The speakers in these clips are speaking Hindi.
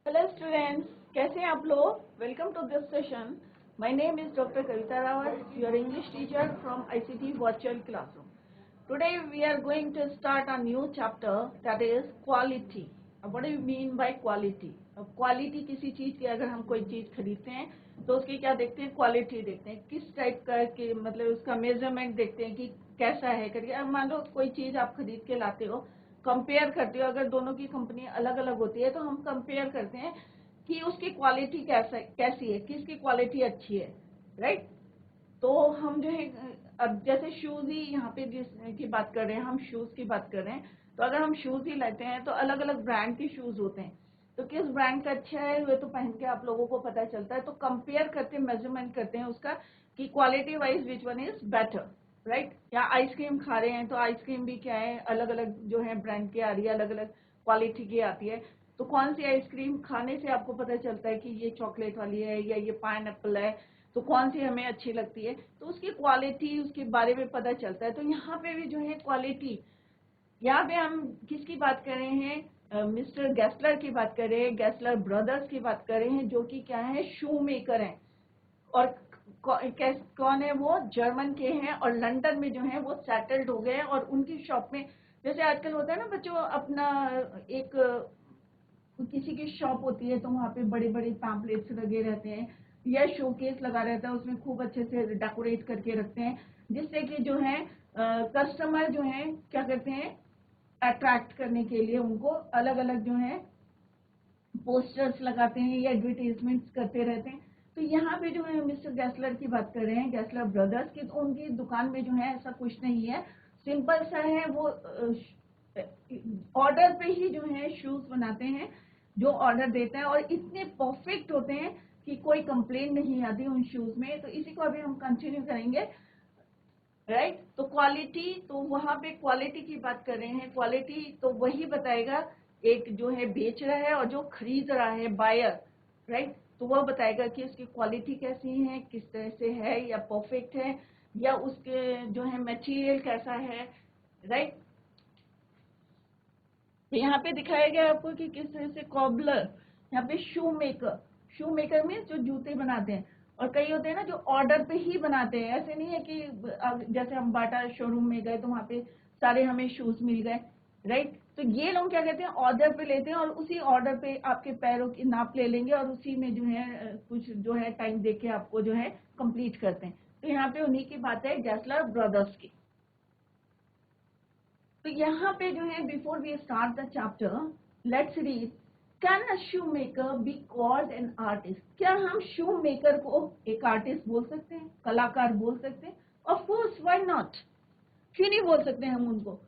हेलो स्टूडेंट्स, कैसे हैं आप लोग। Welcome to this session. My name is doctor Kavita Rawat, your English teacher from ICT virtual classroom. Today we are going to start a new chapter, that is quality. What do you mean by quality? अब क्वालिटी किसी चीज की, अगर हम कोई चीज खरीदते हैं तो उसकी क्या देखते हैं, क्वालिटी देखते हैं, किस टाइप का कि मतलब उसका मेजरमेंट देखते हैं कि कैसा है करके. अब मान लो कोई चीज आप खरीद के लाते हो, कंपेयर करते हो, अगर दोनों की कंपनी अलग अलग होती है तो हम कंपेयर करते हैं कि उसकी क्वालिटी कैसी है, किसकी क्वालिटी अच्छी है, राइट. तो हम जो है, अब जैसे शूज ही यहाँ पे जिस की बात कर रहे हैं, हम शूज की बात कर रहे हैं, तो अगर हम शूज ही लेते हैं तो अलग अलग ब्रांड के शूज होते हैं. तो किस ब्रांड का अच्छा है वो तो पहन के आप लोगों को पता चलता है. तो कंपेयर करते हैं, मेजरमेंट करते हैं उसका कि quality wise which one is better, right. या आइसक्रीम खा रहे हैं तो आइसक्रीम भी क्या है, अलग अलग जो है ब्रांड की आ रही है, अलग अलग क्वालिटी की आती है. तो कौन सी आइसक्रीम खाने से आपको पता चलता है कि ये चॉकलेट वाली है या ये पाइनएप्पल है, तो कौन सी हमें अच्छी लगती है, तो उसकी क्वालिटी उसके बारे में पता चलता है. तो यहाँ पे भी जो है क्वालिटी, यहाँ पे हम किसकी बात कर रहे हैं, मिस्टर गैसलर की बात कर रहे हैं, गैसलर ब्रदर्स की बात कर रहे हैं, जो कि क्या है, शू मेकर हैं. और कौन है वो, जर्मन के हैं, और लंदन में जो है वो सेटल्ड हो गए हैं. और उनकी शॉप में, जैसे आजकल होता है ना बच्चों, अपना एक किसी की शॉप होती है तो वहाँ पे बड़े बड़े पैम्पलेट्स लगे रहते हैं या शोकेस लगा रहता है, उसमें खूब अच्छे से डेकोरेट करके रखते हैं, जिससे कि जो है कस्टमर जो है क्या करते हैं, अट्रैक्ट करने के लिए उनको अलग अलग जो है पोस्टर्स लगाते हैं या एडवर्टीजमेंट्स करते रहते हैं. तो यहाँ पे जो है मिस्टर गैसलर की बात कर रहे हैं, गैसलर ब्रदर्स की, तो उनकी दुकान में जो है ऐसा कुछ नहीं है, सिंपल सा है. वो ऑर्डर पे ही जो है शूज बनाते हैं, जो ऑर्डर देते हैं, और इतने परफेक्ट होते हैं कि कोई कंप्लेन नहीं आती उन शूज में. तो इसी को अभी हम कंटिन्यू करेंगे, राइट. तो क्वालिटी, तो वहां पे क्वालिटी की बात कर रहे हैं. क्वालिटी तो वही बताएगा, एक जो है बेच रहा है और जो खरीद रहा है, बायर, राइट. तो वह बताएगा कि उसकी क्वालिटी कैसी है, किस तरह से है, या परफेक्ट है, या उसके जो है मटेरियल कैसा है, राइट. तो यहाँ पे दिखाया गया आपको कि किस तरह से कॉबलर, यहाँ पे शू मेकर, शू मेकर मीन्स जो जूते बनाते हैं. और कई होते हैं ना जो ऑर्डर पे ही बनाते हैं, ऐसे नहीं है कि अब जैसे हम बाटा शोरूम में गए तो वहाँ पे सारे हमें शूज मिल गए, राइट. तो ये लोग क्या कहते हैं, ऑर्डर पे लेते हैं और उसी ऑर्डर पे आपके पैरों की नाप ले लेंगे और उसी में जो है कुछ जो है टाइम दे के आपको जो है कंप्लीट करते हैं. तो यहाँ पे उन्हीं की बात है, गैसलर ब्रदर्स की. तो यहाँ पे जो है, before we start the chapter, let's read. Can a shoe maker be called an artist? क्या हम शू मेकर को एक आर्टिस्ट बोल सकते हैं, कलाकार बोल सकते हैं? Of course, why not. क्यों नहीं बोल सकते हम उनको?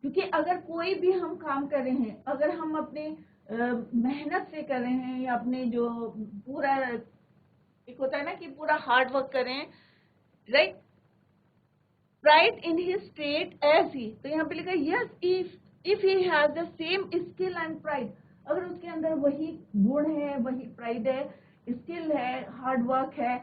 क्योंकि अगर कोई भी हम काम कर रहे हैं, अगर हम अपने मेहनत से कर रहे हैं, या अपने जो पूरा एक होता है ना कि पूरा हार्ड वर्क कर रहे हैं, right. pride in his state as he, तो यहाँ पे लिखा yes, if he has the same skill and pride, अगर उसके अंदर वही गुण है, वही प्राइड है, स्किल है, हार्ड वर्क है,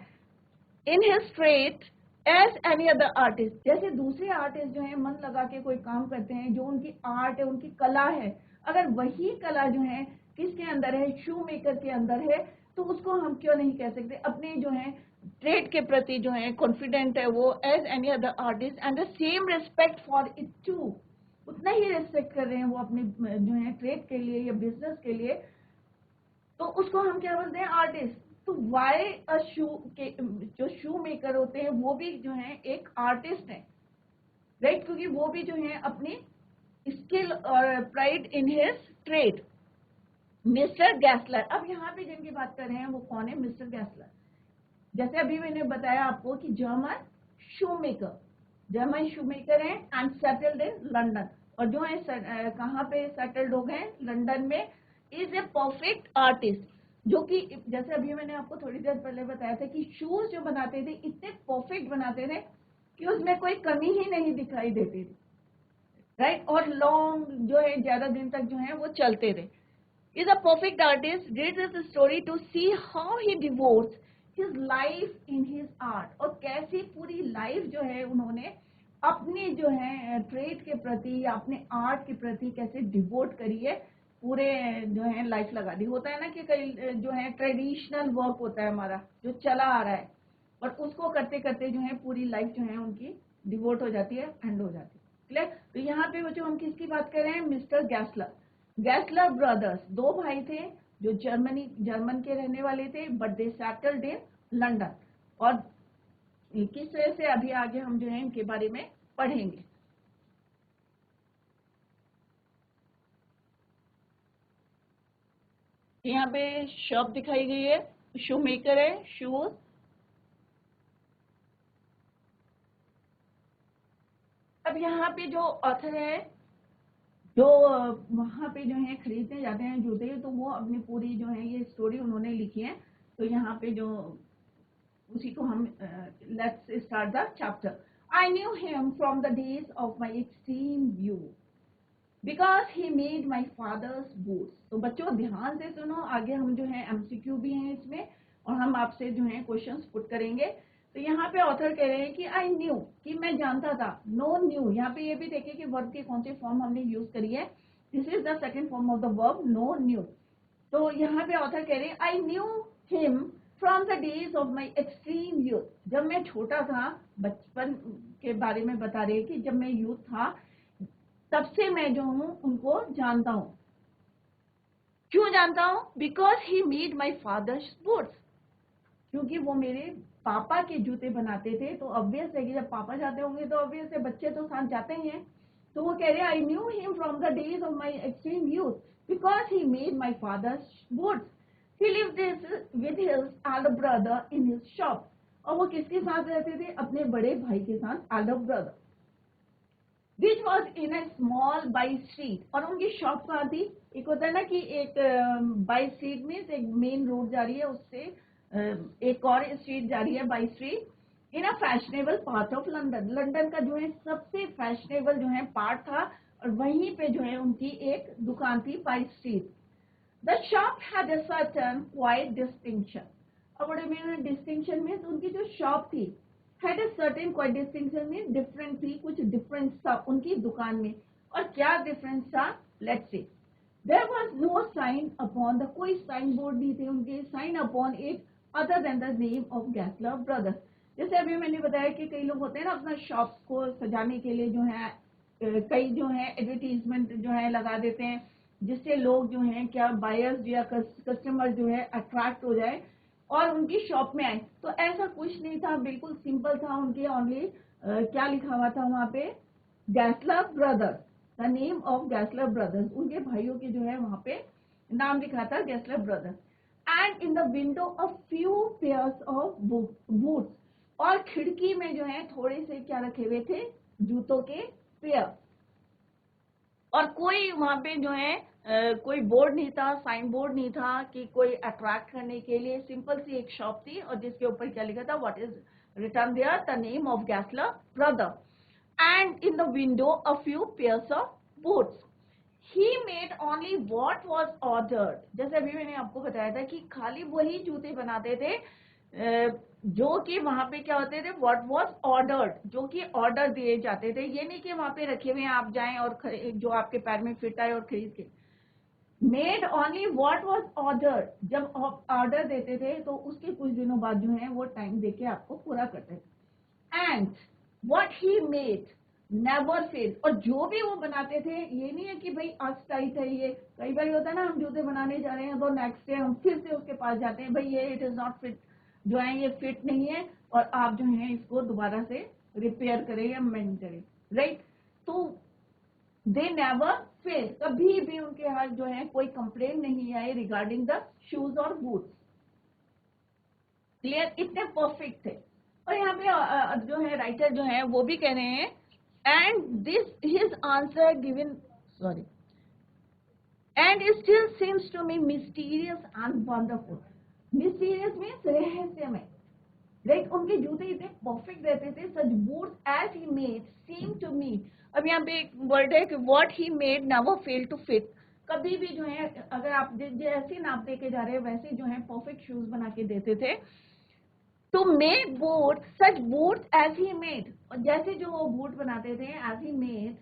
in his trait as any other artist, जैसे दूसरे आर्टिस्ट जो है मन लगा के कोई काम करते हैं, जो उनकी आर्ट है, उनकी कला है, अगर वही कला जो है किसके अंदर है, शू मेकर के अंदर है, तो उसको हम क्यों नहीं कह सकते अपने जो है ट्रेड के प्रति जो है कॉन्फिडेंट है वो, as any other artist, and the same respect for it too, उतना ही रिस्पेक्ट कर रहे हैं वो अपने जो है ट्रेड के लिए या बिजनेस के लिए. तो उसको हम क्या बोलते हैं, आर्टिस्ट. तो वाई अ शू के जो शू मेकर होते हैं वो भी जो है एक आर्टिस्ट है, राइट. क्योंकि वो भी जो है अपनी स्किल और pride in his trade. Mister Gessler, अब यहाँ पे जिनकी बात कर रहे हैं वो कौन है, मिस्टर गैसलर. जैसे अभी मैंने बताया आपको कि जर्मन शू मेकर, जर्मन शू मेकर है एंड सेटल्ड इन लंदन, और जो है कहाँ पे सेटल्ड हो गए, लंदन में. इज ए परफेक्ट आर्टिस्ट, जो कि जैसे अभी मैंने आपको थोड़ी देर पहले बताया था कि शूज जो बनाते थे इतने परफेक्ट बनाते थे कि उसमें कोई कमी ही नहीं दिखाई देती थी, राइट. और लॉन्ग जो है ज्यादा दिन तक जो है वो चलते थे. is a perfect artist, reads his story to see how he devotes his life in his art, और कैसी पूरी लाइफ जो है उन्होंने अपने जो है ट्रेड के प्रति या अपने आर्ट के प्रति कैसे डिवोट करी है, पूरे जो है लाइफ लगा दी। होता है ना कि कई जो है ट्रेडिशनल वर्क होता है हमारा जो चला आ रहा है, और उसको करते करते जो है पूरी लाइफ जो है उनकी डिवोट हो जाती है, एंड हो जाती है। क्लियर? तो यहाँ पे जो हम किसकी बात कर रहे हैं, मिस्टर गैसलर। गैसलर ब्रदर्स दो भाई थे जो जर्मन के रहने वाले थे, but they settled in London. और किस तरह से अभी आगे हम जो है इनके बारे में पढ़ेंगे। यहाँ पे शॉप दिखाई गई है, शू मेकर है, शूज। अब यहाँ पे जो ऑथर है, जो वहां पे जो है खरीदने जाते हैं जूते, तो वो अपनी पूरी जो है ये स्टोरी उन्होंने लिखी है। तो यहाँ पे जो उसी को हम let's start the chapter. I knew him from the days of my extreme view because he made my father's boots. तो बच्चों ध्यान से सुनो, आगे हम जो है एमसीक्यू भी हैं इसमें, और हम आपसे जो है क्वेश्चंस पुट करेंगे। तो यहाँ पे ऑथर कह रहे हैं कि आई न्यू, कि मैं जानता था। नो न्यू, यहाँ पे ये भी देखिए कि वर्ब के कौन से फॉर्म हमने यूज करी है। This is the second form of the verb know knew. तो यहाँ पे ऑथर कह रहे हैं I knew him from the days of my extreme youth. जब मैं छोटा था, बचपन के बारे में बता रहे हैं कि जब मैं यूथ था तब से मैं जो हूँ उनको जानता हूँ। क्यों जानता हूँ? Because he made my father's boots, क्योंकि वो मेरे पापा के जूते बनाते थे। तो ऑब्वियस है कि जब पापा जाते होंगे तो ऑब्वियस है बच्चे तो साथ जाते ही हैं। तो वो कह रहे हैं I knew him from the days of my extreme youth because he made my father's boots. He lived with his Elder brother in his shop. और वो किसके साथ रहते थे? अपने बड़े भाई के साथ, Elder brother, which was in A small by street. और उनकी शॉप कहाँ थी? एक होता है ना कि एक बाई स्ट्रीट में एक मेन रोड जा रही है, उससे एक और स्ट्रीट जा रही है, by street, in a fashionable part of London. London का जो है सबसे फैशनेबल जो है पार्ट था, और वहीं पे जो है उनकी एक दुकान थी, by street. The shop had a certain quite distinction. और बड़े में डिस्टिंक्शन में उनकी जो शॉप थी, had a certain quite distinction में डिफरेंट थी, कुछ डिफरेंस था उनकी दुकान में। और क्या डिफरेंस था? Let's see. There was no sign upon the, कोई साइन बोर्ड नहीं थे उनके, sign upon it other than the name of Gessler brothers. जैसे अभी मैंने बताया कि कई लोग होते हैं ना अपना शॉप को सजाने के लिए जो है कई जो है एडवर्टीजमेंट जो है लगा देते हैं, जिससे लोग जो है क्या बायर्स या कस्टमर जो है अट्रैक्ट हो जाए और उनकी शॉप में आए। तो ऐसा कुछ नहीं था, बिल्कुल सिंपल था। उनके ओनली क्या लिखा हुआ था वहां पे? Gessler brothers, the name of Gessler brothers. उनके भाइयों के जो है वहां पे नाम लिखा था, Gessler brothers. And in the window of few pairs of boots. और खिड़की में जो है थोड़े से क्या रखे हुए थे? जूतों के पेयर। और कोई वहां पे जो है कोई बोर्ड नहीं था, साइन बोर्ड नहीं था कि कोई अट्रैक्ट करने के लिए। सिंपल सी एक शॉप थी और जिसके ऊपर क्या लिखा था? What is written there? The name of Gessler brother. And in the window a few pairs of boots. He made only what was ordered. जैसे अभी मैंने आपको बताया था कि खाली वही जूते बनाते थे जो कि वहां पे क्या होते थे? व्हाट वाज ऑर्डर्ड, जो कि ऑर्डर दिए जाते थे। ये नहीं कि वहां पे रखे हुए हैं आप जाएं और जो आपके पैर में फिट आए और खरीद के। Made only what was ordered, जब आप ऑर्डर देते थे तो उसके कुछ दिनों बाद जो है वो टाइम देके आपको पूरा करते थे। And what he made never fail. और जो भी वो बनाते थे, ये नहीं है कि भाई आज टाइट है ये। कई बार होता है ना, हम जूते बनाने जा रहे हैं तो नेक्स्ट डे हम फिर से उसके पास जाते हैं, भाई ये इट इज नॉट फिट, जो है ये फिट नहीं है, और आप जो है इसको दोबारा से रिपेयर करें या मेंट करें, राइट? तो दे नेवर फेल, कभी भी उनके यहाँ जो है कोई कंप्लेन नहीं आए रिगार्डिंग द शूज और बूट्स। क्लियर? इतने परफेक्ट थे। और यहाँ पे जो है राइटर जो है वो भी कह रहे हैं, and this his answer given, sorry, and it still seems to me mysterious and wonderful. Mysterious means रहस्यमय, राइट? उनके जूते इतने परफेक्ट रहते थे। Such boots as he made seem to me. अब यहाँ पे एक वर्ड है कि what he made never fail to fit. कभी भी जो है अगर आप जैसे नाप दे के जा रहे हैं वैसे जो है परफेक्ट शूज बना के देते थे। To make boot, such boot as he made, और जैसे जो वो बूट बनाते थे, as he made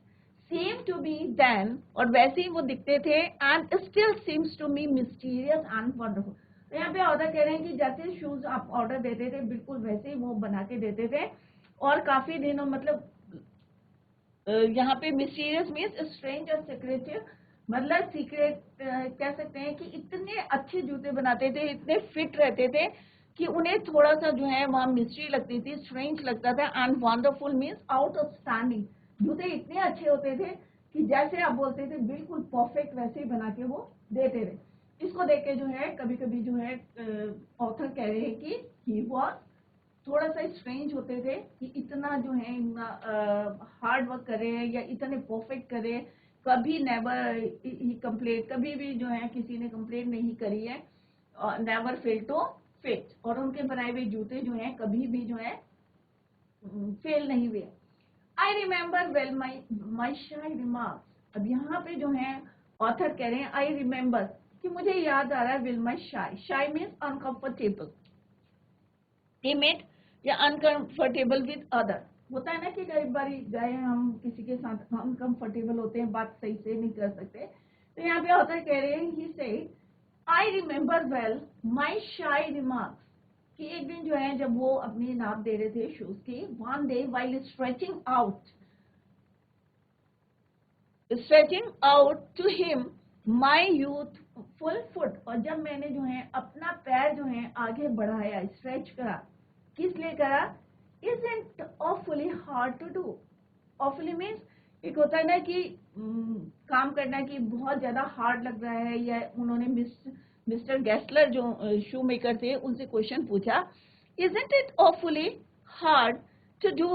seem to be then, और वैसे ही वो दिखते थे, and still seems to me mysterious and wonderful. तो यहाँ पे ऑर्डर कह रहे हैं कि जैसे शूज आप ऑर्डर देते थे बिल्कुल वैसे ही वो बना के देते थे, और काफी दिनों मतलब यहाँ पे मिस्टीरियस मीन्स स्ट्रेंज और सीक्रेटिव, मतलब सीक्रेट कह सकते हैं कि इतने अच्छे जूते बनाते थे, इतने फिट रहते थे कि उन्हें थोड़ा सा जो है वहाँ मिस्ट्री लगती थी, स्ट्रेंज लगता था, and wonderful means out of standing. जूते इतने अच्छे होते थे कि जैसे आप बोलते थे बिल्कुल परफेक्ट वैसे ही बना के वो देते थे। इसको देख के जो है कभी कभी जो है ऑथर कह रहे हैं कि ही वॉज थोड़ा सा स्ट्रेंज होते थे कि इतना जो है हार्ड वर्क करे या इतने परफेक्ट करे, कभी नेवर ही कंप्लेंट, कभी भी जो है किसी ने कंप्लेंट नहीं करी है, नेवर फेल टू फिट, और उनके बनाए हुए जूते जो हैं कभी भी जो है फेल नहीं हुए। आई रिमेम्बर वेल माई शाई रिमार्क्स। अब यहाँ पे जो है ऑथर कह रहे हैं आई रिमेम्बर कि मुझे याद आ रहा है विल माई शाई, शाई मीन्स अनकंफर्टेबल, timid या अनकंफर्टेबल विद अदर। होता है ना कि कई बार गए हम किसी के साथ अनकंफर्टेबल होते हैं, बात सही से नहीं कर सकते, तो यहाँ पे ऑथर कह रहे हैं ही से आई रिमेम्बर वेल माई शाई रिमार्क्स कि एक दिन जो है जब वो अपनी नाप दे रहे थे शूज की, one day while stretching out to him my youthful foot, और जब मैंने जो है अपना पैर जो है आगे बढ़ाया, स्ट्रेच करा, किस लिए करा, isn't awfully hard to do, awfully means एक होता है ना कि काम करना कि बहुत ज्यादा हार्ड लग रहा है, या उन्होंने मिस्टर गेस्लर जो शू मेकर थे उनसे क्वेश्चन पूछा, isn't it awfully hard to do,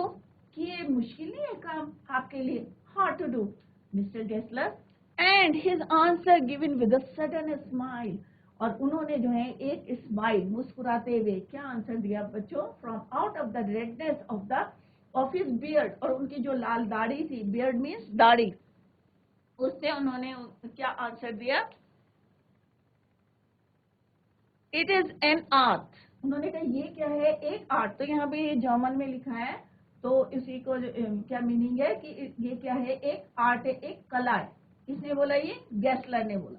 कि ये मुश्किल नहीं है काम आपके लिए, hard to do, mister Gessler, and his answer given with a sudden smile, और उन्होंने जो है एक स्माइल मुस्कुराते हुए क्या आंसर दिया बच्चों, from out of the redness of his beard, और उनकी जो लाल दाढ़ी थी, बियर्ड मीन्स दाढ़ी, उससे उन्होंने क्या आंसर दिया, इट इज एन आर्ट, उन्होंने कहा ये क्या है, एक आर्ट, तो यहाँ पे ये जर्मन में लिखा है, तो इसी को क्या मीनिंग है कि ये क्या है, एक आर्ट है, एक कला है। किसने बोला, ये गेस्लर ने बोला,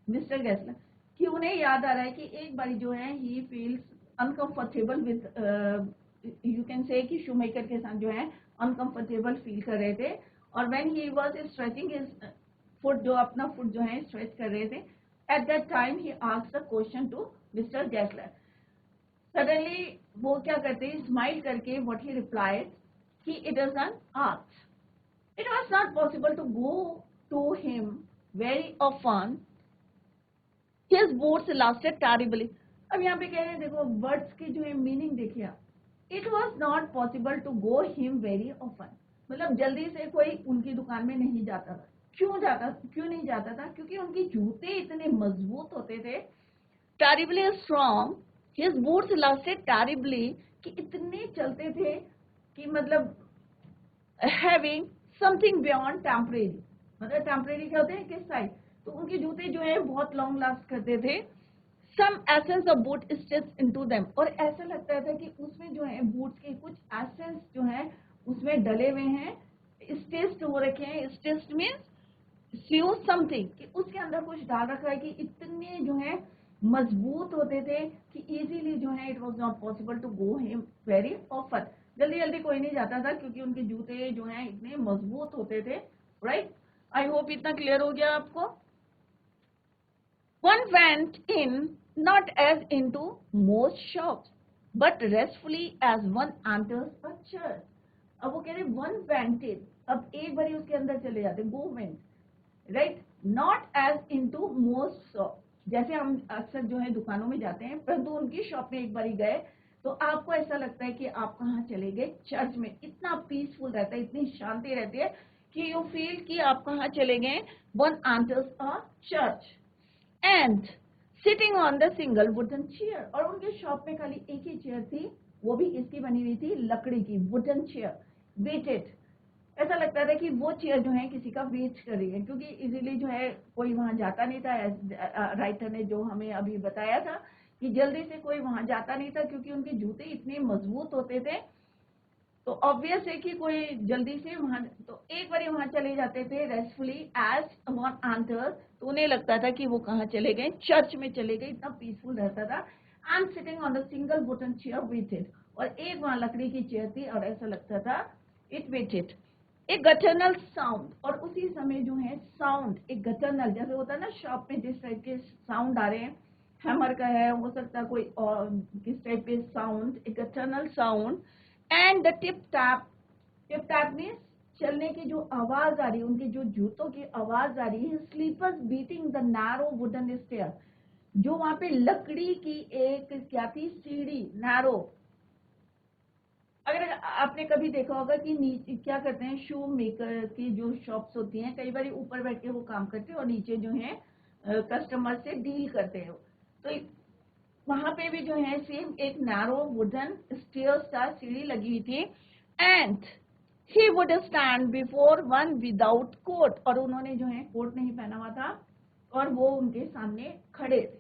मिस्टर गेस्लर, कि उन्हें याद आ रहा है कि एक बार जो है he feels uncomfortable with, you can say कि शूमेकर के साथ जो है अनकंफर्टेबल फील कर रहे थे, और when he was stretching his foot, जो अपना फुट जो है स्ट्रेच कर रहे थे, at that time he asked a question to mister Gessler, suddenly वो क्या करते हैं, स्माइल करके व्हाट ही रिप्लाइड कि it is an art, it was not possible to go to him very often, his boots lasted terribly. अब यहाँ पे कह रहे हैं, देखो वर्ड्स की जो है मीनिंग देखिए आप, it was not possible to go him very often, मतलब जल्दी से कोई उनकी दुकान में नहीं जाता था, क्यों नहीं जाता था, क्योंकि उनके जूते इतने मजबूत होते थे, terribly strong, his boots lasted terribly, कि इतने चलते थे कि मतलब हैविंग समथिंग बियॉन्ड टेम्परेरी, मतलब टेम्परेरी क्या होते हैं किस साइड, तो उनके जूते जो है बहुत लॉन्ग लास्ट करते थे, some essence of boot stitched into them, और ऐसा लगता था कि उसमें जो है बूट्स के कुछ एसेंस जो है उसमें डले हुए हैं, स्टिच्ड हो रखे हैं, स्टिच्ड मींस स्यू समथिंग, कि उसके अंदर कुछ डाल रखा है, कि इतने जो है मजबूत होते थे कि इजीली जो है it was not possible to go him very often, जल्दी जल्दी कोई नहीं जाता था क्योंकि उनके जूते जो हैं इतने मजबूत होते थे, राइट। आई होप इतना क्लियर हो गया आपको। One went in not as into most shops but restfully as one enters a church. अब वो कह रहे वन वेंट इन, अब एक बारी उसके अंदर चले जाते, go went, right, not as into most shop, जैसे हम अक्सर जो है दुकानों में जाते हैं, परंतु उनकी शॉप में एक बारी गए तो आपको ऐसा लगता है कि आप कहाँ चले गए, चर्च में, इतना पीसफुल रहता है, इतनी शांति रहती है कि यू फील कि आप कहाँ चले गए, one enters a church and sitting on the single wooden chair, और उनके शॉप में खाली एक ही चेयर थी, वो भी इसकी बनी हुई थी, लकड़ी की वुडन चेयर, वेटेड, ऐसा लगता था कि वो चेयर जो है किसी का वेट कर रही है, क्योंकि इजीली जो है कोई वहां जाता नहीं था, राइटर ने जो हमें अभी बताया था कि जल्दी से कोई वहां जाता नहीं था क्योंकि उनके जूते इतने मजबूत होते थे, तो ऑब्वियस है कि कोई जल्दी से वहां, तो एक बार वहां चले जाते थे रेस्टफुली एज वन आंसर, तो उन्हें लगता था कि वो कहाँ चले गए, चर्च में चले गए, इतना पीसफुल रहता था। I am sitting on the single wooden chair waited, और एक वहां लकड़ी की चेयर थी और ऐसा लगता था इट वेटेड। एक गटरनल साउंड, और उसी समय जो है साउंड एक गटरनल, जैसे होता है ना शॉप में जिस टाइप के साउंड आ रहे हैं, हैमर का है, हो सकता है कोई और किस टाइप के साउंड, एक guttural sound and the tip tap means चलने की जो आवाज आ रही है, उनके जो जूतों की आवाज आ रही है, slippers beating the narrow wooden stair, जो वहां पे लकड़ी की एक क्या थी, सीढ़ी, नैरो। अगर आपने कभी देखा होगा कि नीचे क्या करते हैं, शू मेकर की जो शॉप्स होती हैं, कई बार ऊपर बैठ के वो काम करते हैं और नीचे जो है कस्टमर से डील करते हैं, तो वहां पे भी जो है सेम एक नैरो वुडन स्टेयर्स का सीढ़ी लगी हुई थी। And he would stand before one without coat, और उन्होंने जो है कोट नहीं पहना हुआ था और वो उनके सामने खड़े थे।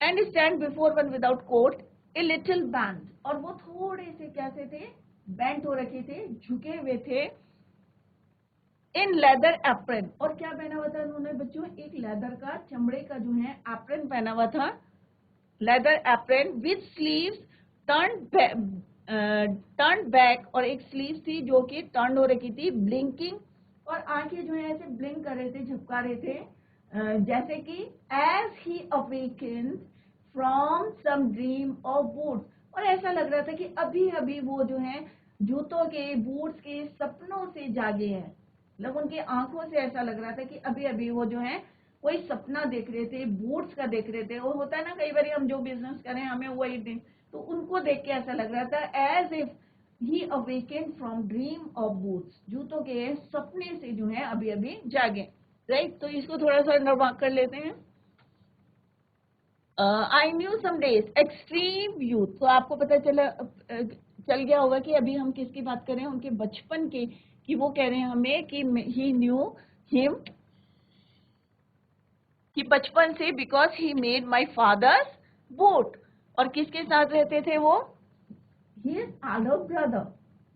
And stand before one without cot a little band, और वो थोड़े से कैसे थे, बेंट हो रखे थे, झुके हुए थे। इन लेदर एप्रन, और क्या पहना हुआ था उन्होंने बच्चों, एक लेदर का, चमड़े का जो है एप्रन पहना हुआ था, leather apron with sleeves turn back, और एक स्लीव थी जो कि टर्न हो रखी थी, ब्लिंकिंग, और आंखें जो है ऐसे ब्लिंक कर रहे थे, झपका रहे थे, जैसे कि as he awaken from some dream of boots, और ऐसा लग रहा था कि अभी अभी वो जो है जूतों के, बूट्स के सपनों से जागे हैं। मतलब उनकी आंखों से ऐसा लग रहा था कि अभी अभी वो जो है कोई सपना देख रहे थे, बूट्स का देख रहे थे। वो होता है ना कई बार हम जो बिजनेस करें हमें वही दिन, तो उनको देख के ऐसा लग रहा था as if he awaken from dream of boots, जूतों के सपने से जो है अभी अभी जागे। राइट, तो इसको थोड़ा सा नरवाक कर लेते हैं। I knew some days extreme youth, तो आपको पता चल गया होगा कि अभी हम किसकी बात कर रहे हैं, उनके बचपन के, कि वो कह रहे हैं हमें कि ही न्यू हिम, कि बचपन से, because he made my father's boat, और किसके साथ रहते थे वो, his Elder brother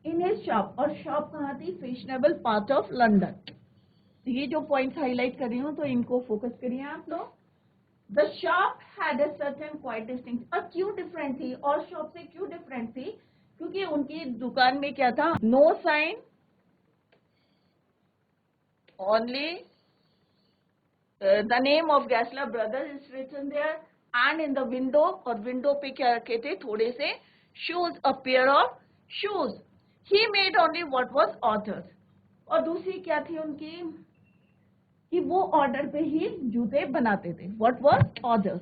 in his shop, और शॉप कहाँ थी, फैशनेबल पार्ट ऑफ लंदन। ये जो पॉइंट हाईलाइट कर रही हूँ तो इनको फोकस करिए आप लोग। The shop had a certain quite distinct, और क्यों डिफरेंट थी, और शॉप से क्यों डिफरेंट थी, क्योंकि उनकी दुकान में क्या था, no sign, only the name of Gessler brothers is written there, and in the window, और विंडो पे क्या रखे थे, थोड़े से shoes, a pair of shoes. He made only what was ordered, और दूसरी क्या थी उनकी, कि वो ऑर्डर पे ही जूते बनाते थे, what was orders,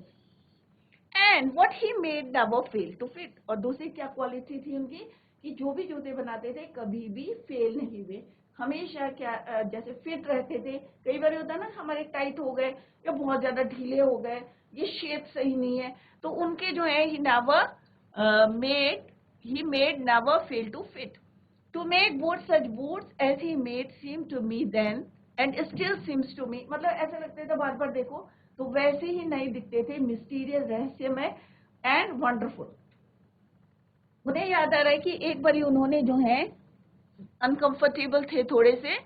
and what he made never fail to fit, और दूसरी क्या क्वालिटी थी उनकी, कि जो भी जूते बनाते थे कभी भी फेल नहीं हुए, हमेशा क्या जैसे फिट रहते थे। कई बार होता है ना हमारे टाइट हो गए या बहुत ज्यादा ढीले हो गए, ये शेप सही नहीं है, तो उनके जो है he made never fail to fit, to make both such boots as he made seem to me then and still seems to me, मतलब ऐसा लगता था बार बार देखो तो वैसे ही नहीं दिखते थे, मिस्टीरियस, रहस्यमय एंड वंडरफुल। उन्हें याद आ रहा है कि एक बारी उन्होंने जो है अनकंफर्टेबल थे थोड़े से,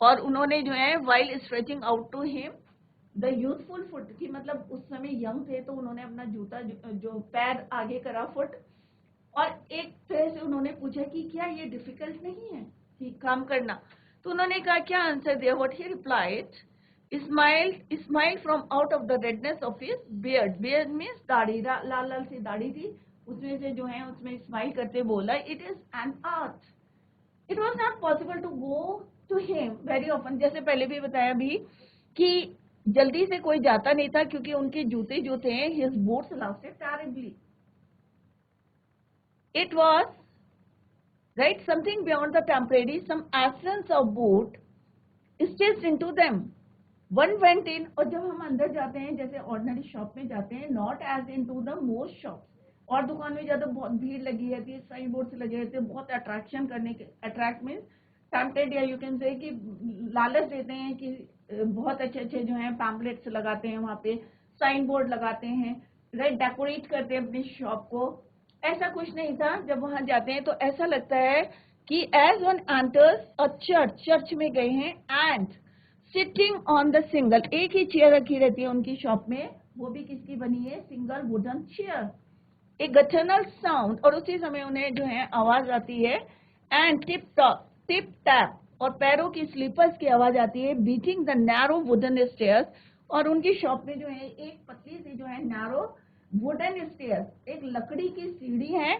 और उन्होंने जो है while stretching out to him the youthful foot, की मतलब उस समय यंग थे तो उन्होंने अपना जूता जो पैर आगे करा, फुट, और एक तरह से उन्होंने पूछा कि क्या ये डिफिकल्ट नहीं है कि काम करना, तो उन्होंने कहा क्या आंसर दिया, what he replied, smile from out of the redness of his beard, beard means दाढ़ी, लाल लाल सी दाढ़ी थी, उसमें से जो है उसमें स्माइल करते बोला, it is an art, it was not possible to go to him very often, जैसे पहले भी बताया भी कि जल्दी से कोई जाता नहीं था क्योंकि उनके जूते जो थे, his boots lasted terribly, it was right something beyond the temporary, some essence of boot stitched into them, one went in, और जब हम अंदर जाते हैं जैसे ऑर्डिनरी शॉप में जाते हैं, not as into the most shop, और दुकान में ज्यादा बहुत भीड़ लगी रहती है, साइन बोर्ड से लगे रहते हैं, बहुत अट्रैक्शन करने के, अट्रैक्ट मीन टेम्पटेड, या यू कैन से कि लालच देते हैं कि बहुत अच्छे अच्छे जो है पैम्पलेट्स लगाते हैं वहां पे, साइन बोर्ड लगाते हैं, राइट, डेकोरेट करते हैं अपनी शॉप को, ऐसा कुछ नहीं था। जब वहां जाते हैं तो ऐसा लगता है कि as one enters a church, church में गए हैं, and sitting on the single, एक ही चेयर रखी रहती है उनकी शॉप में, वो भी किसकी बनी है, सिंगल वुडन चेयर। ए गटरनल साउंड, और उसी समय उन्हें जो है आवाज आती है, एंड टिप टैप, और पैरों की स्लीपर्स की आवाज आती है, beating the narrow wooden stairs, और उनकी शॉप में जो है एक पतली सी जो है नैरो वुडन स्टेयर्स, एक लकड़ी की सीढ़ी है,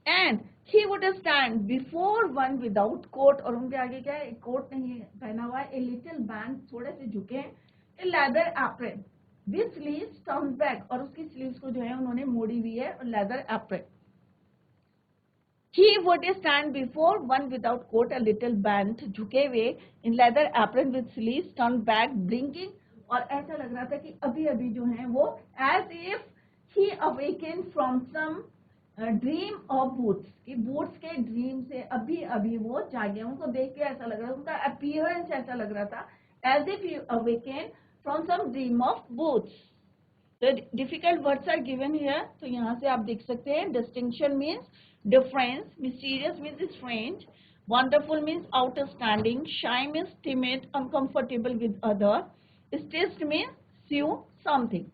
and he would stand before one without coat, और उनके आगे क्या है, एक कोट नहीं पहना हुआ है, ए लिटिल बैंड, थोड़े से झुके हैं, a leather apron with sleeves turn back, और उसकी स्लीव्स को जो है उन्होंने मोड़ी हुई है, और leather apron. He would stand before one without coat, a little bent, झुके हुए, in leather apron with sleeves turned back, blinking, और ऐसा लग रहा था कि अभी अभी जो है वो as if he awakened from some dream of boots, कि बूट्स के ड्रीम से अभी अभी वो जागे। उनको देख के ऐसा लग रहा था, उनका अपीयरेंस ऐसा लग रहा था as if you awaken from some dream of boots. The difficult words are given here, तो यहाँ से आप देख सकते हैं, distinction means difference, mysterious means strange, wonderful means outstanding, shy means timid, uncomfortable with other, staged means sew something.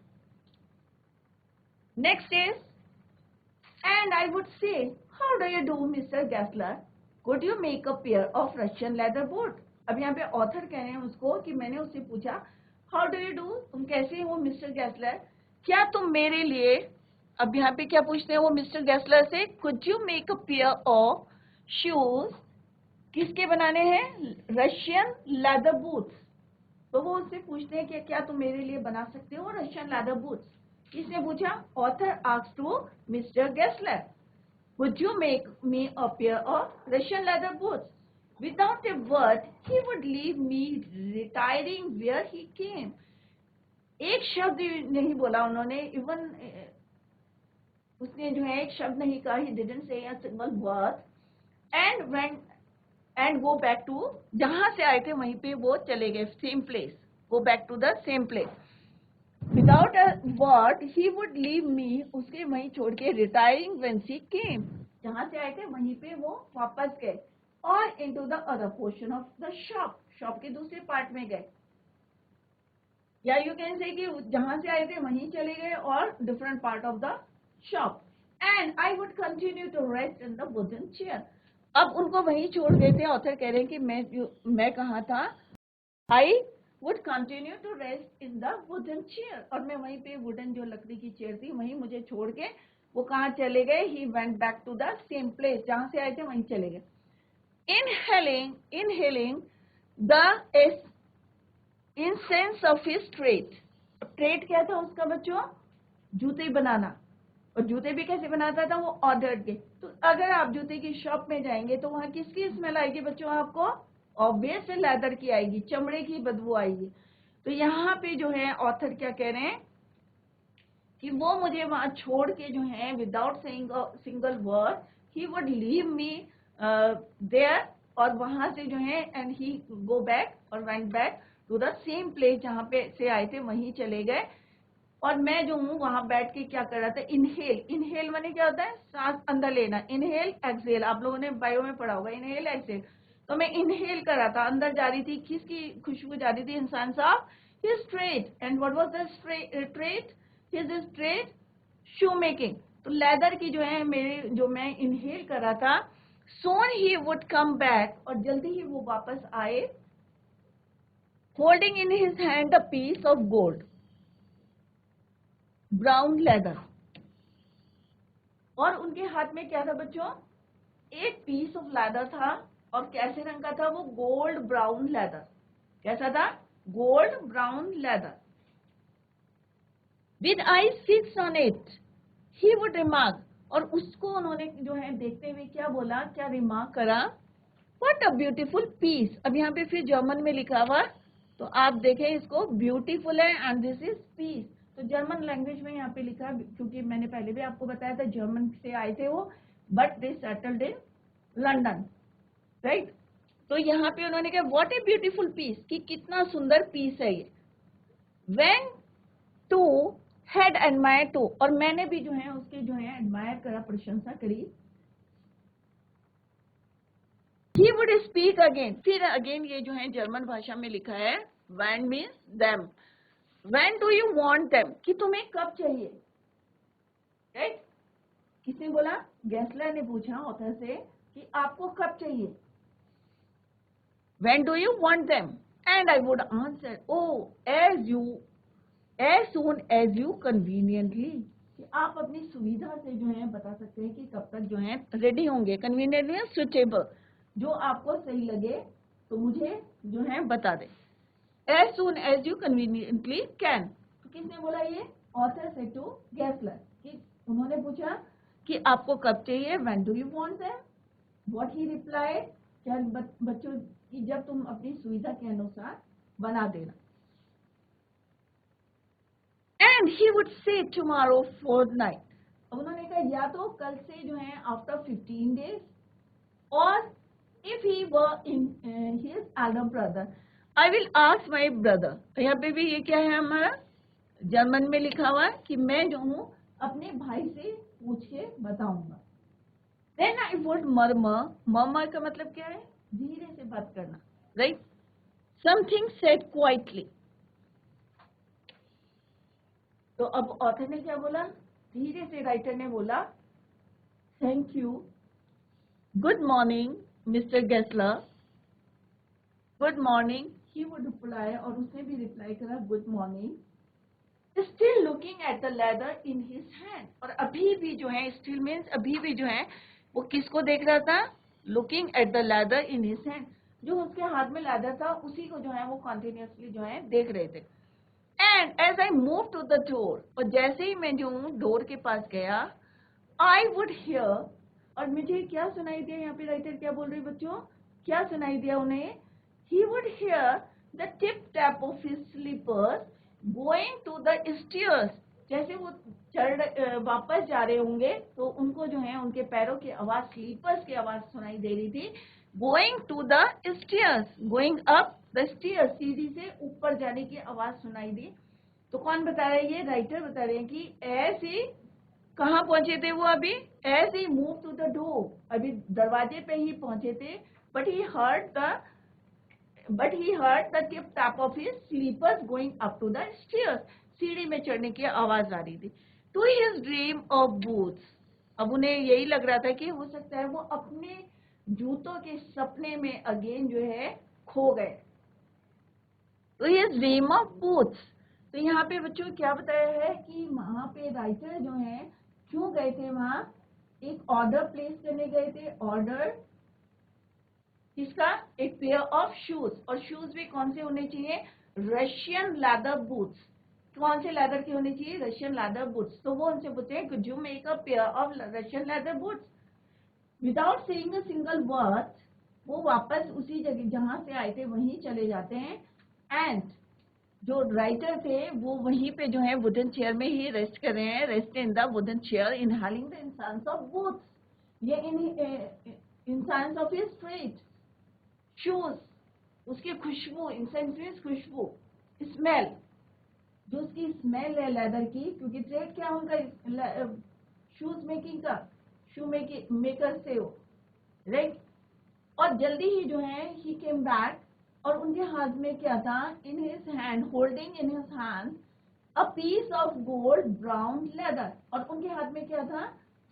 Next is, and I would say, how do you do, Mr. Gessler? Could you make a pair of Russian leather boot? अब यहाँ पे ऑथर कह रहे हैं उसको कि मैंने उससे पूछा, हाउ डू यू डू, तुम कैसे हो मिस्टर गैसलर, क्या तुम मेरे लिए, अब यहाँ पे क्या पूछते हैं वो मिस्टर गैसलर से, could you make a pair of shoes, किसके बनाने हैं, रशियन लेदर बूट्स। तो वो उससे पूछते हैं कि क्या तुम मेरे लिए बना सकते हो रशियन लेदर बूट्स। किसने पूछा, author asked to mister Gessler, would you make me a pair of Russian leather boots? Without a word, he would leave me retiring where he came. एक शब्द नहीं बोला उन्होंने, इवन उसने जो है एक शब्द नहीं कहा, he didn't say a single word, and go back to, जहां से आए थे वहीं पे वो चले गए, same place, go back to the same place. Without a word, he would leave me, उसके वहीं छोड़ के, retiring when she came, जहां से आए थे वहीं पे वो वापस गए, और into the other portion of the shop, shop के दूसरे पार्ट में गए, या यू कैन से कि जहां से आए थे वहीं चले गए, और different part of the shop, and I would continue to rest in the wooden chair. अब उनको वहीं छोड़ गए थे, ऑथर कह रहे हैं कि मैं कहाँ था, आई would continue to rest in the wooden chair, और मैं वहीं पे वुडन जो लकड़ी की चेयर थी वहीं मुझे छोड़ के वो कहाँ चले गए, he went back to the same place, जहां से आए थे वहीं चले गए। inhaling the incense of his trade, trade क्या था उसका बच्चों, जूते बनाना, और जूते भी कैसे बनाता था वो, ऑर्डर के। तो अगर आप जूते की शॉप में जाएंगे तो वहां किसकी स्मेल आएगी बच्चों, आपको ऑब्वियस लेदर की आएगी, चमड़े की बदबू आएगी। तो यहाँ पे जो है ऑथर क्या कह रहे हैं कि वो मुझे वहां छोड़ के जो है, without saying a single word, he would leave me there, और वहां से जो है, एंड ही गो बैक और went back to the same place, जहां पे से आए थे वहीं चले गए, और मैं जो हूँ वहां बैठ के क्या कर रहा था, इनहेल माने क्या होता है, सांस अंदर लेना, इनहेल एक्सहेल, आप लोगों ने बायो में पढ़ा होगा, इनहेल एक्सहेल, तो मैं इनहेल कर रहा था, अंदर जा रही थी, किसकी खुशबू जा रही थी, इंसान साहब, his trade, and what was the trade, his trade shoe making. तो लेदर की जो है मेरे, जो मैं इनहेल कर रहा था, सोन ही वुड कम बैक, और जल्दी ही वो वापस आए, holding in his hand a piece of gold brown leather, और उनके हाथ में क्या था बच्चों, एक पीस ऑफ लेदर था, और कैसे रंग का था वो, गोल्ड ब्राउन लेदर, कैसा था, gold brown leather. With eyes fix on it he would remark, और उसको उन्होंने जो है देखते हुए क्या बोला, क्या रिमार्क करा, व्हाट अ ब्यूटीफुल पीस। अब यहाँ पे फिर जर्मन में लिखा हुआ, तो आप देखें इसको, ब्यूटीफुल है एंड दिस इज पीस, तो जर्मन लैंग्वेज में यहाँ पे लिखा, क्योंकि मैंने पहले भी आपको बताया था जर्मन से आए थे वो, but they settled in London, right. तो यहाँ पे उन्होंने कहा व्हाट ए ब्यूटीफुल पीस, कि कितना सुंदर पीस है ये। When to had admire to, और मैंने भी जो है उसके जो है एडमायर करा, प्रशंसा करी। ही वुड स्पीक अगेन, फिर अगेन ये जो है जर्मन भाषा में लिखा है when means them, when do you want them, कि तुम्हें कब चाहिए, राइट। किसने बोला? गेस्लर ने पूछा ऑथर से कि आपको कब चाहिए, when do you want them, and I would answer oh as soon as you conveniently, कि आप अपनी सुविधा से जो है बता सकते हैं कि कब तक जो है रेडी होंगे। कन्वीनियंटली सुटेबल, जो आपको सही लगे तो मुझे जो है बता दे। as soon as you conveniently can, तो किसने बोला? ये ऑथर से टू गेस्लर, कि उन्होंने पूछा कि आपको कब चाहिए, when do you want them, what he replied, क्या बच्चों की जब तुम अपनी सुविधा के अनुसार बना देना। And he would say tomorrow fortnight, अब उन्होंने कहा या तो कल से जो है आफ्टर 15 days, और if he were in his elder brother, I will ask my brother, यहाँ पे भी ये क्या है हमारा जर्मन में लिखा हुआ है कि मैं जो हूँ अपने भाई से पूछ के बताऊंगा। Then I would murmur का मतलब क्या है? धीरे से बात करना, right? Something said quietly, तो अब ऑथर ने क्या बोला? धीरे से राइटर ने बोला thank you, good morning mister Gessler, good morning, he would reply, और उसने भी रिप्लाई करा good morning, still looking at the leather in his hand, और अभी भी जो है, स्टिल मीन्स अभी भी जो है वो किसको देख रहा था? Looking at the leather in his hand, जो उसके हाथ में लेदर था उसी को जो है वो कॉन्टिन्यूसली जो है देख रहे थे। And as I moved to the door, और जैसे ही मैं जो हूँ डोर के पास गया, I would hear, और मुझे क्या सुनाई दिया? यहाँ पे राइटर क्या बोल रही बच्चों? क्या सुनाई दिया उन्हें? He would hear the tip tap of his slippers going to the stairs, जैसे वो वापस जा रहे होंगे तो उनको जो है उनके पैरों की आवाज, स्लीपर्स की आवाज सुनाई दे रही थी। Going to the stairs, going up the stairs, सीढ़ी से ऊपर जाने की आवाज सुनाई दी। तो कौन बता रहे हैं? ये राइटर बता रहे हैं कि ऐसे ही कहाँ पहुंचे थे वो अभी? As he move to the door, अभी दरवाजे पे ही पहुंचे थे। But he heard the tip tap of his slippers going up to the stairs, सीढ़ी में चढ़ने की आवाज आ रही थी। To his dream of boots, अब उन्हें यही लग रहा था कि हो सकता है वो अपने जूतों के सपने में अगेन जो है खो गए। तो ये ड्रीम ऑफ बूट्स, तो यहाँ पे बच्चों क्या बताया है कि वहां पे राइटर जो है क्यों गए थे वहां? एक ऑर्डर प्लेस करने गए थे। ऑर्डर किसका? एक पेयर ऑफ शूज, और शूज भी कौन से होने चाहिए? Russian leather boots. कौन से लेदर के होने चाहिए? Russian leather boots. तो वो उनसे पूछते हैं could you make a pair of Russian leather boots. Without saying a single word, वो वापस उसी जगह जहां से आए थे वहीं चले जाते हैं। एंड जो राइटर थे वो वहीं पे जो है वुडन चेयर में ही रेस्ट कर रहे हैं, rest in the wooden chair, inhaling the incense of boots, ये incense of his feet, shoes, उसकी खुशबू, इंसेंस मींस खुशबू, स्मेल, जो उसकी स्मेल है लेदर की, क्योंकि ट्रेड क्या उनका शूज मेकिंग का, शू मेकर से हो, राइट। और जल्दी ही जो है ही केम बैक, और उनके हाथ में क्या था? In his hand, holding in his hand a piece of gold brown leather, और उनके हाथ में क्या था?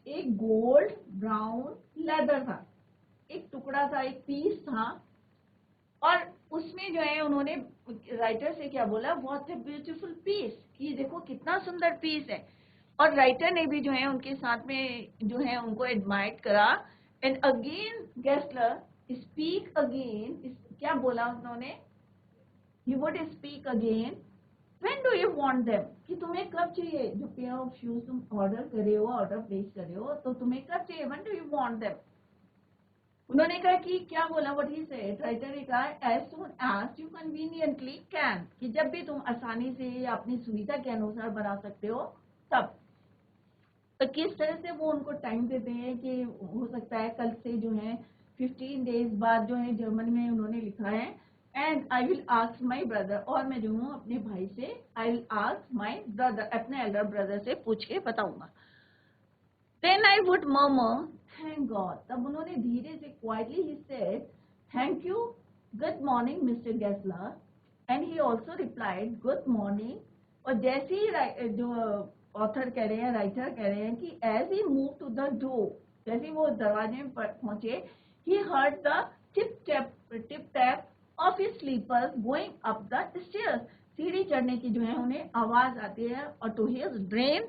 एक गोल्ड ब्राउन लेदर था, एक टुकड़ा था, एक पीस था। और उसमें जो है उन्होंने राइटर से क्या बोला? व्हाट अ ब्यूटीफुल पीस, कि देखो कितना सुंदर पीस है। और राइटर ने भी जो है उनके साथ में जो है उनको एडमायर करा। And again Gessler speak again, क्या बोला उन्होंने? He would speak again, when do you want them, कि तुम्हें कब चाहिए? जो पेयर ऑफ शूज तुम ऑर्डर करे हो, ऑर्डर प्लेस करे हो, तो तुम्हें कब चाहिए? When do you want them. उन्होंने कहा कि क्या बोला? व्हाट ही सेड, राइटर ने कहा as soon as you conveniently can, कि जब भी तुम आसानी से या अपनी सुविधा के अनुसार बना सकते हो तब। तो किस तरह से वो उनको टाइम देते हैं कि हो सकता है कल से जो है 15 डेज बाद जो है, जर्मन में उन्होंने लिखा है and I will ask my brother, और मैं जो हूँ अपने भाई से, I will ask my brother, अपने एल्डर ब्रदर से पूछ के बताऊंगा. Then I would murmur thank God, तब उन्होंने धीरे से क्वाइटली ही said thank you, good morning mister Gessler, and he also replied good morning. और जैसे ही जो ऑथर कह रहे हैं, राइटर कह रहे हैं कि as he move to the door, जैसे ही वो दरवाजे में पहुंचे, he heard the tip tap of his slippers going up the stairs, सीढ़ी चढ़ने की जो है उन्हें आवाज आती है. और to his dream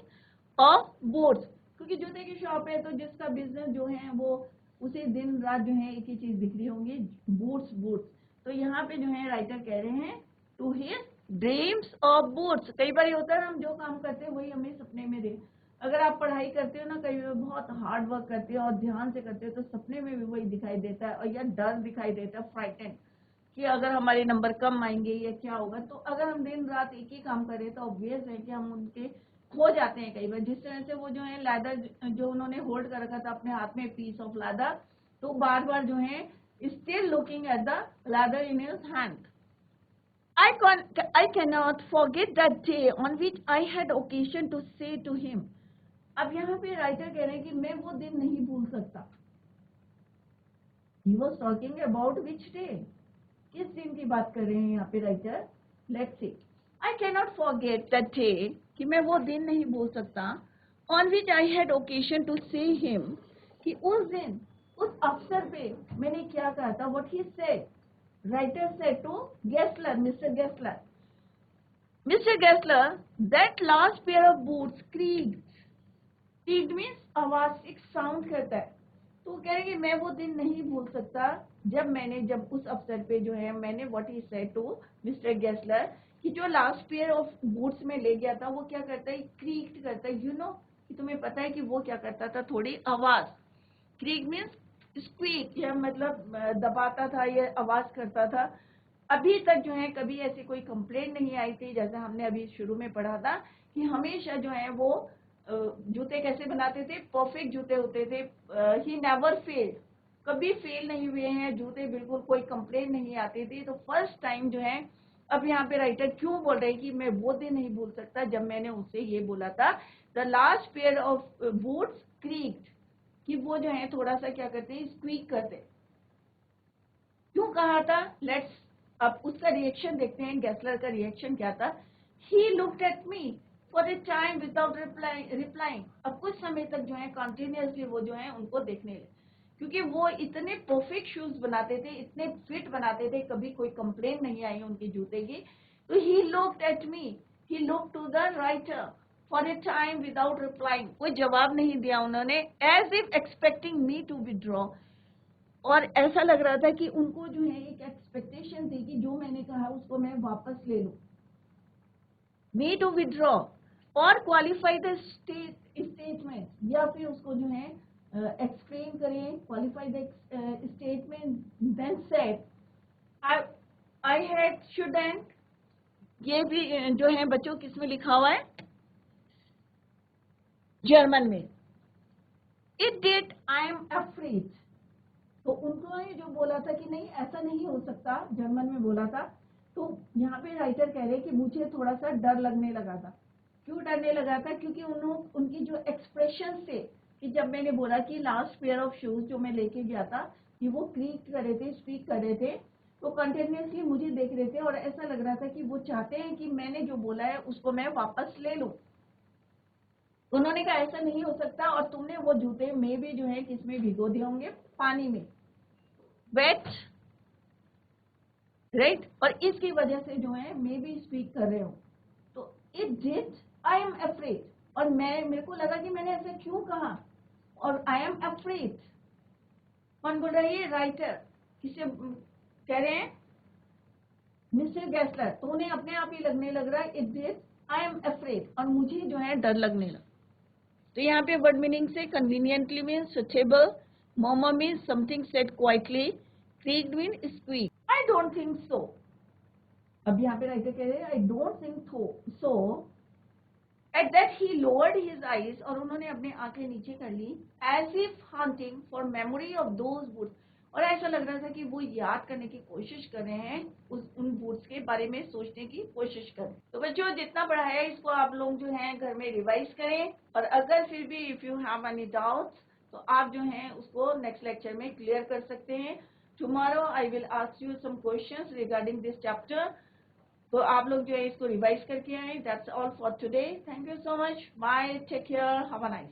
of boots, क्योंकि जूते की शॉप है तो जिसका बिजनेस जो है वो उसे दिन रात जो है एक ही चीज दिख रही होंगी, बूट्स बूट्स. तो यहाँ पे जो है राइटर कह रहे हैं to his dreams of boots. कई बार होता है हम जो काम करते हैं वही हमें सपने में दे. अगर आप पढ़ाई करते हो ना, कई बार बहुत हार्ड वर्क करते हो और ध्यान से करते हो तो सपने में भी वही दिखाई देता है, और यह डर दिखाई देता है, फ्राइटेंड, कि अगर हमारे नंबर कम आएंगे या क्या होगा. तो अगर हम दिन रात एक ही काम करें तो ऑब्वियस है कि हम उनके खो जाते हैं कई बार. जिस तरह से वो जो है लैदर जो उन्होंने होल्ड कर रखा था अपने हाथ में, पीस ऑफ लैदर, तो बार बार जो है still looking at the leather in his hand. I cannot forget that day on which I had occasion to say to him. अब यहाँ पे राइटर कह रहे हैं कि मैं वो दिन नहीं भूल सकता. He was talking about which day? किस दिन की बात कर रहे हैं यहाँ पे writer? Let's see. I cannot forget that day, कि मैं वो दिन नहीं भूल सकता. On which I had occasion to say him, कि उस दिन, उस अवसर पे मैंने क्या कहा था. What he said. Writer said to Gessler, Mr. Gessler. Mr. Gessler, that last pair of boots creaked. Creaked means आवाज, एक साउंड करता है. तो कह रहे कि मैं वो दिन नहीं भूल सकता जब उस अवसर पे जो है मैंने what he said to mister Gessler, कि जो लास्ट पेयर ऑफ बूट्स में ले गया था वो क्या करता है, क्रीक्ड करता है. यू नो कि तुम्हें पता है कि वो क्या करता था, थोड़ी आवाज. क्रीक मीन्स स्क्वीक, यह मतलब दबाता था, यह आवाज करता था. अभी तक जो है कभी ऐसी कोई कंप्लेंट नहीं आई थी. जैसे हमने अभी शुरू में पढ़ा था कि हमेशा जो है वो जूते कैसे बनाते थे, परफेक्ट जूते होते थे. ही नेवर फेल्ड, कभी फेल नहीं हुए हैं जूते, बिल्कुल कोई कंप्लेंट नहीं आती थी. तो फर्स्ट टाइम जो है, अब यहाँ पे राइटर क्यों बोल रहे हैं कि मैं वो दिन नहीं भूल सकता जब मैंने उससे ये बोला था, the last pair of boots creaked, कि वो जो है थोड़ा सा क्या करते हैं, स्क्वीक करते. क्यों कहा था, लेट्स अब उसका रिएक्शन देखते हैं. गेस्लर का रिएक्शन क्या था. ही looked at me for a time without replying. अब कुछ समय तक जो है कंटिन्यूअसली वो जो है उनको देखने लगे, क्योंकि वो इतने परफेक्ट शूज बनाते थे, इतने फिट बनाते थे, कभी कोई कंप्लेन नहीं आई उनके जूते की. तो he looked at me, he looked to the writer for a time without replying. कोई जवाब नहीं दिया उन्होंने, as if expecting me to withdraw. और ऐसा लग रहा था कि उनको जो है एक एक्सपेक्टेशन थी कि जो मैंने कहा उसको मैं वापस ले लूं. मी टू विड्रॉ और क्वालिफाई द स्टेटमेंट, या फिर उसको जो है एक्सप्लेन करें, qualify the statement. Then said I had shouldn't, ये भी जो है बच्चों किस में लिखा हुआ है, जर्मन में. It did, I am afraid. तो उनको जो बोला था कि नहीं ऐसा नहीं हो सकता, जर्मन में बोला था. तो यहाँ पे राइटर कह रहे हैं कि मुझे थोड़ा सा डर लगने लगा था. क्यों डरने लगा था, क्योंकि उनकी जो एक्सप्रेशन थे, कि जब मैंने बोला कि लास्ट पेयर ऑफ शूज जो मैं लेके गया था कि वो क्रीक कर रहे थे, स्पीक कर रहे थे, तो कंटिन्यूसली मुझे देख रहे थे और ऐसा लग रहा था कि वो चाहते हैं कि मैंने जो बोला है उसको मैं वापस ले लूं. उन्होंने कहा ऐसा नहीं हो सकता, और तुमने वो जूते में भी जो है किसमें भिगो दिए होंगे, पानी में, वेट, राइट. और इसकी वजह से जो है मे भी स्पीक कर रहे हो. तो it did, I am afraid, और मेरे को लगा कि मैंने ऐसा क्यों कहा, और आई एम अफ्रेड. कौन बोल रहा है, ये राइटर. किसे कह रहे हैं, मिस्टर गेस्लर. तो उन्हें अपने आप ही लगने लग रहा है, it did, I am afraid, और मुझे जो है डर लगने लगा. तो यहाँ पे वर्ड मीनिंग से conveniently mean suitable, murmur mean something said quietly, creaked mean squeak. I don't think so. अब यहाँ पे राइटर कह रहे हैं I don't think so. At that he lowered his eyes, और उन्होंने अपनी आंखें नीचे कर ली, as if hunting for memory of those woods. और ऐसा लग रहा था कि वो याद करने की कोशिश कर रहे हैं, उन वर्ड्स के बारे में सोचने की कोशिश करें। तो बच्चों जितना पढ़ा है इसको आप लोग जो है घर में रिवाइज करें, और अगर फिर भी if you have any doubts तो आप जो है उसको नेक्स्ट लेक्चर में क्लियर कर सकते हैं। Tomorrow I will ask you some questions regarding this chapter, तो आप लोग जो है इसको रिवाइज करके आए। That's all for today, thank you so much, bye, take care, have a nice